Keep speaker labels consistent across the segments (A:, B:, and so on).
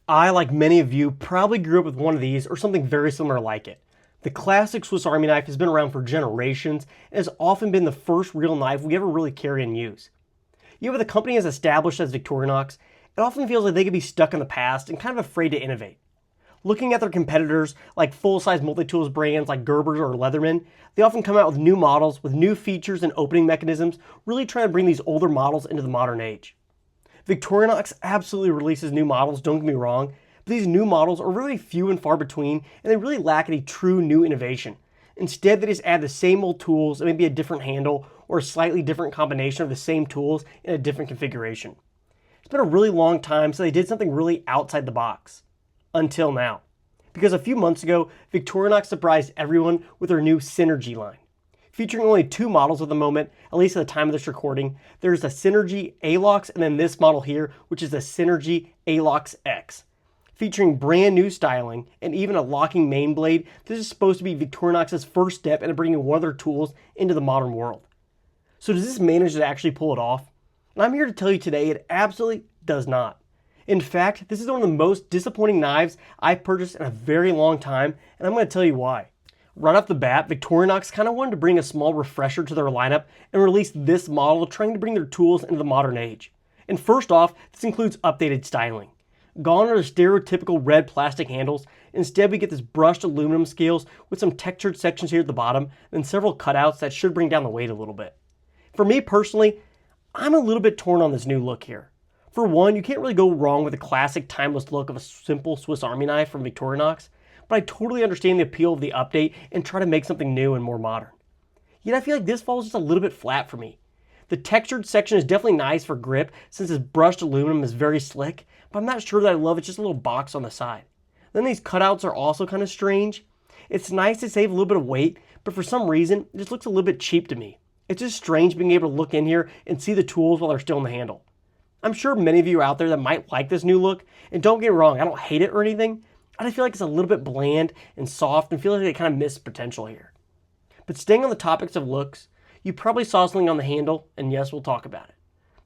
A: I, like many of you, probably grew up with one of these or something very similar like it. The classic Swiss Army knife has been around for generations and has often been the first real knife we ever really carry and use. Yet with a company as established as Victorinox, it often feels like they could be stuck in the past and kind of afraid to innovate. Looking at their competitors like full-size multi-tools brands like Gerber's or Leatherman, they often come out with new models with new features and opening mechanisms, really trying to bring these older models into the modern age. Victorinox absolutely releases new models, don't get me wrong, but these new models are really few and far between, and they really lack any true new innovation. Instead, they just add the same old tools and maybe a different handle or a slightly different combination of the same tools in a different configuration. It's been a really long time since they did something really outside the box. Until now. Because a few months ago, Victorinox surprised everyone with their new Synergy line. Featuring only two models at the moment, at least at the time of this recording. There's the Synergy ALOX and then this model here, which is the Synergy ALOX X. Featuring brand new styling and even a locking main blade, this is supposed to be Victorinox's first step in bringing one of their tools into the modern world. So does this manage to actually pull it off? And I'm here to tell you today it absolutely does not. In fact, this is one of the most disappointing knives I've purchased in a very long time, and I'm going to tell you why. Right off the bat, Victorinox kind of wanted to bring a small refresher to their lineup and release this model trying to bring their tools into the modern age. And first off, this includes updated styling. Gone are the stereotypical red plastic handles. Instead, we get this brushed aluminum scales with some textured sections here at the bottom and several cutouts that should bring down the weight a little bit. For me personally, I'm a little bit torn on this new look here. For one, you can't really go wrong with the classic timeless look of a simple Swiss Army knife from Victorinox, but I totally understand the appeal of the update and try to make something new and more modern. Yet I feel like this falls just a little bit flat for me. The textured section is definitely nice for grip since this brushed aluminum is very slick, but I'm not sure that I love it's just a little box on the side. Then these cutouts are also kind of strange. It's nice to save a little bit of weight, but for some reason, it just looks a little bit cheap to me. It's just strange being able to look in here and see the tools while they're still in the handle. I'm sure many of you out there that might like this new look, and don't get me wrong, I don't hate it or anything. I just feel like it's a little bit bland and soft and feel like they kind of missed potential here. But staying on the topics of looks, you probably saw something on the handle, and yes, we'll talk about it.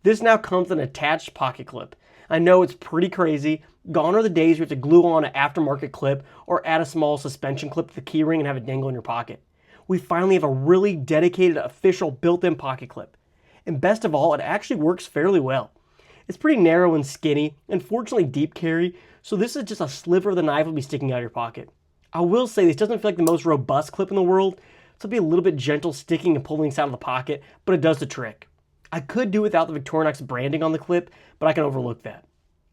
A: This now comes with an attached pocket clip. I know it's pretty crazy. Gone are the days you have to glue on an aftermarket clip or add a small suspension clip to the keyring and have it dangle in your pocket. We finally have a really dedicated, official built-in pocket clip. And best of all, it actually works fairly well. It's pretty narrow and skinny, and fortunately deep carry, so this is just a sliver of the knife will be sticking out of your pocket. I will say this doesn't feel like the most robust clip in the world, so it'll be a little bit gentle sticking and pulling this out of the pocket, but it does the trick. I could do without the Victorinox branding on the clip, but I can overlook that.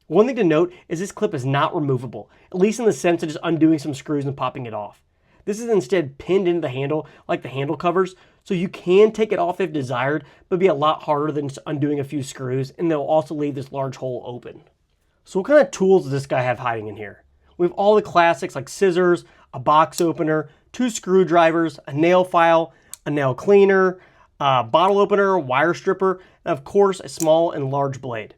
A: One thing to note is this clip is not removable, at least in the sense of just undoing some screws and popping it off. This is instead pinned into the handle like the handle covers, so you can take it off if desired, but it'd be a lot harder than just undoing a few screws, and they'll also leave this large hole open. So what kind of tools does this guy have hiding in here? We have all the classics like scissors, a box opener, two screwdrivers, a nail file, a nail cleaner, a bottle opener, wire stripper, and of course a small and large blade.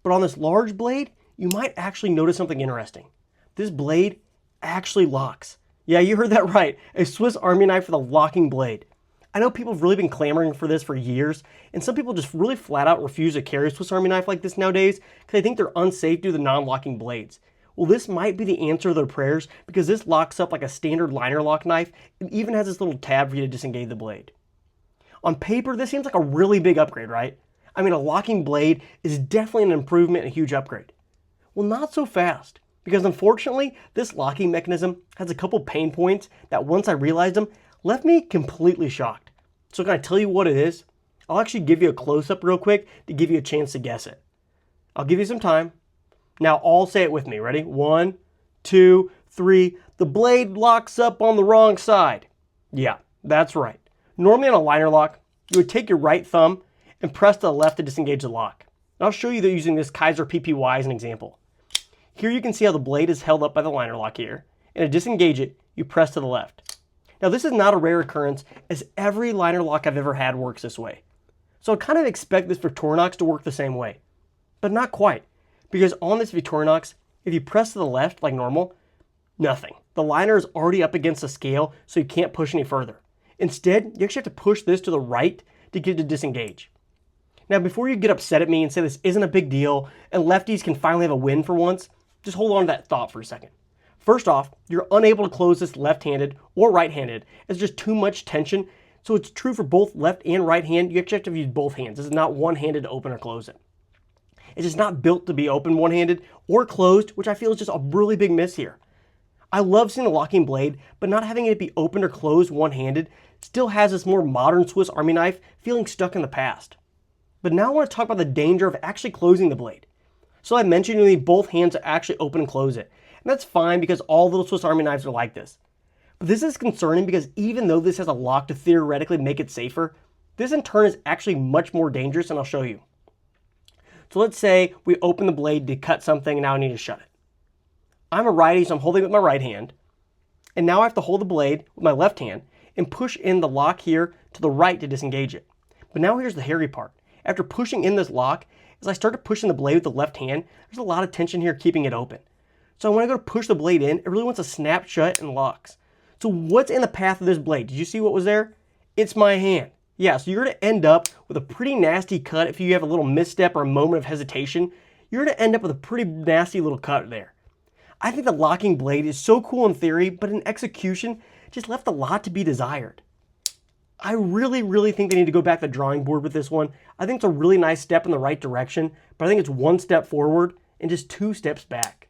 A: But on this large blade, you might actually notice something interesting. This blade actually locks. Yeah, you heard that right. A Swiss Army knife with a locking blade. I know people have really been clamoring for this for years, and some people just really flat out refuse to carry a Swiss Army knife like this nowadays because they think they're unsafe due to the non-locking blades. Well, this might be the answer to their prayers because this locks up like a standard liner lock knife and even has this little tab for you to disengage the blade. On paper, this seems like a really big upgrade, right? I mean, a locking blade is definitely an improvement and a huge upgrade. Well, not so fast, because unfortunately, this locking mechanism has a couple pain points that once I realized them, left me completely shocked. So can I tell you what it is? I'll actually give you a close-up real quick to give you a chance to guess it. I'll give you some time. Now all say it with me. Ready? 1, 2, 3. The blade locks up on the wrong side. Yeah, that's right. Normally on a liner lock, you would take your right thumb and press to the left to disengage the lock. And I'll show you that using this Kaiser PPY as an example. Here you can see how the blade is held up by the liner lock here. And to disengage it, you press to the left. Now this is not a rare occurrence as every liner lock I've ever had works this way. So I kind of expect this Victorinox to work the same way. But not quite. Because on this Victorinox, if you press to the left like normal, nothing. The liner is already up against the scale so you can't push any further. Instead, you actually have to push this to the right to get it to disengage. Now before you get upset at me and say this isn't a big deal and lefties can finally have a win for once, Just hold on to that thought for a second. First off, you're unable to close this left-handed or right-handed. It's just too much tension. So it's true for both left and right hand. You actually have to use both hands. This is not one-handed to open or close it. It's just not built to be open one-handed or closed, which I feel is just a really big miss here. I love seeing the locking blade, but not having it be opened or closed one-handed still has this more modern Swiss Army knife feeling stuck in the past. But now I want to talk about the danger of actually closing the blade. So I mentioned you need both hands to actually open and close it. And that's fine because all little Swiss Army knives are like this. But this is concerning because even though this has a lock to theoretically make it safer, this in turn is actually much more dangerous, and I'll show you. So let's say we open the blade to cut something and now I need to shut it. I'm a righty, so I'm holding it with my right hand. And now I have to hold the blade with my left hand and push in the lock here to the right to disengage it. But now here's the hairy part. After pushing in this lock, as I start to push in the blade with the left hand, there's a lot of tension here keeping it open. So when I go to push the blade in, it really wants to snap shut and locks. So what's in the path of this blade? Did you see what was there? It's my hand. Yeah, so you're going to end up with a pretty nasty cut if you have a little misstep or a moment of hesitation. You're going to end up with a pretty nasty little cut there. I think the locking blade is so cool in theory, but in execution, just left a lot to be desired. I really think they need to go back to the drawing board with this one. I think it's a really nice step in the right direction, but I think it's one step forward and just two steps back.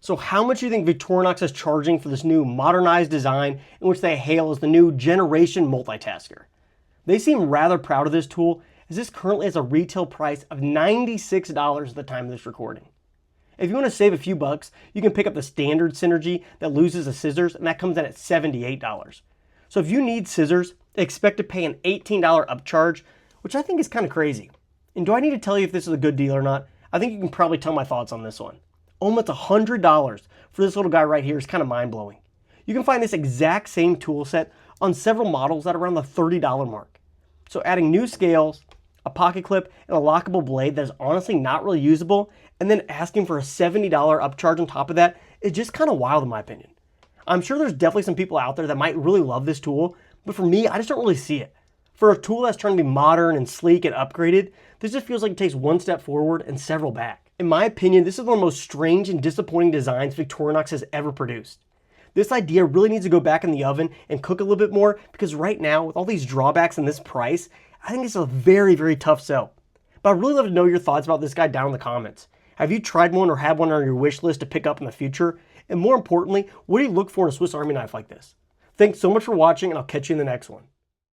A: So how much do you think Victorinox is charging for this new modernized design in which they hail as the new generation multitasker? They seem rather proud of this tool, as this currently has a retail price of $96 at the time of this recording. If you want to save a few bucks, you can pick up the standard Synergy that loses the scissors, and that comes in at $78. So if you need scissors, expect to pay an $18 upcharge, which I think is kind of crazy. And do I need to tell you if this is a good deal or not? I think you can probably tell my thoughts on this one. Almost $100 for this little guy right here is kind of mind-blowing. You can find this exact same tool set on several models at around the $30 mark. So adding new scales, a pocket clip, and a lockable blade that is honestly not really usable, and then asking for a $70 upcharge on top of that is just kind of wild in my opinion. I'm sure there's definitely some people out there that might really love this tool, but for me, I just don't really see it. For a tool that's trying to be modern and sleek and upgraded, this just feels like it takes one step forward and several back. In my opinion, this is one of the most strange and disappointing designs Victorinox has ever produced. This idea really needs to go back in the oven and cook a little bit more, because right now, with all these drawbacks and this price, I think it's a very tough sell. But I'd really love to know your thoughts about this guy down in the comments. Have you tried one or had one on your wish list to pick up in the future? And more importantly, what do you look for in a Swiss Army knife like this? Thanks so much for watching, and I'll catch you in the next one.